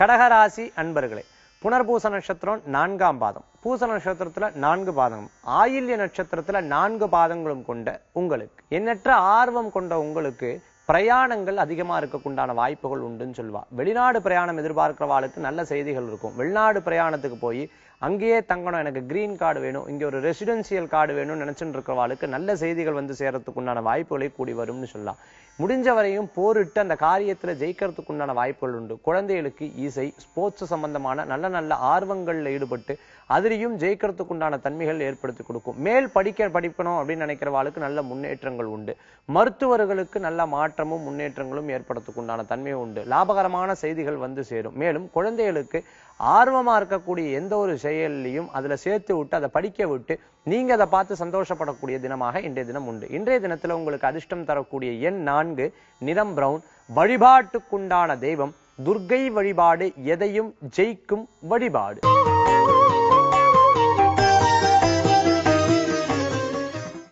கடகராசி அன்பர்களே, புனர்பூச நட்சத்திரம் 4ஆம் பாதம், பூச நட்சத்திரத்துல 4 பாதங்களும், ஆயில்ய நட்சத்திரத்துல 4 பாதங்களும் கொண்ட உங்களுக்கு, எண்ணற்ற ஆர்வம் கொண்ட உங்களுக்கு பிரயாணங்கள் அதிகமா இருக்கக்குண்டான வாய்ப்புகள் உண்டுன்னு சொல்லுவா. வெளிநாடு பிரயாணம் எதிர்பார்க்கிறவாளுக்கு நல்ல செய்திகள் இருக்கும். வெளிநாடு பிரயாணத்துக்கு போய் அங்கேயே தங்கணும், எனக்கு கிரீன் கார்டு வேணும், இங்கே ஒரு ரெசிடென்சியல் கார்டு வேணும்னு நினைச்சுட்டு இருக்கிறவாளுக்கு நல்ல செய்திகள் வந்து சேரத்துக்கு உண்டான வாய்ப்புகளை கூடி வரும்னு சொல்லலாம். முடிஞ்ச வரையும் போரிட்டு அந்த காரியத்துல ஜெயிக்கிறதுக்கு உண்டான வாய்ப்புகள் உண்டு. குழந்தைகளுக்கு இசை, ஸ்போர்ட்ஸ் சம்பந்தமான நல்ல நல்ல ஆர்வங்கள்ல ஈடுபட்டு அதிலையும் ஜெயிக்கிறதுக்கு உண்டான தன்மைகள் ஏற்படுத்தி கொடுக்கும். மேல் படிக்கணும் அப்படின்னு நினைக்கிறவாளுக்கு நல்ல முன்னேற்றங்கள் உண்டு. மருத்துவர்களுக்கு நல்ல மாற்றமும் முன்னேற்றங்களும் ஏற்படுறதுக்கு உண்டான தன்மை உண்டு. லாபகரமான செய்திகள் வந்து சேரும். மேலும் குழந்தைகளுக்கு ஆர்வமா இருக்கக்கூடிய எந்த ஒரு செயலையும் அதுல சேர்த்து விட்டு அதை படிக்க விட்டு நீங்க அதை பார்த்து சந்தோஷப்படக்கூடிய தினமாக இன்றைய தினம் உண்டு. இன்றைய தினத்துல உங்களுக்கு அதிர்ஷ்டம் தரக்கூடிய எண் 4, நிறம் பிரவுன். வழிபாட்டுக்குண்டான தெய்வம் துர்க்கை வழிபாடு, எதையும் ஜெயிக்கும் வழிபாடு.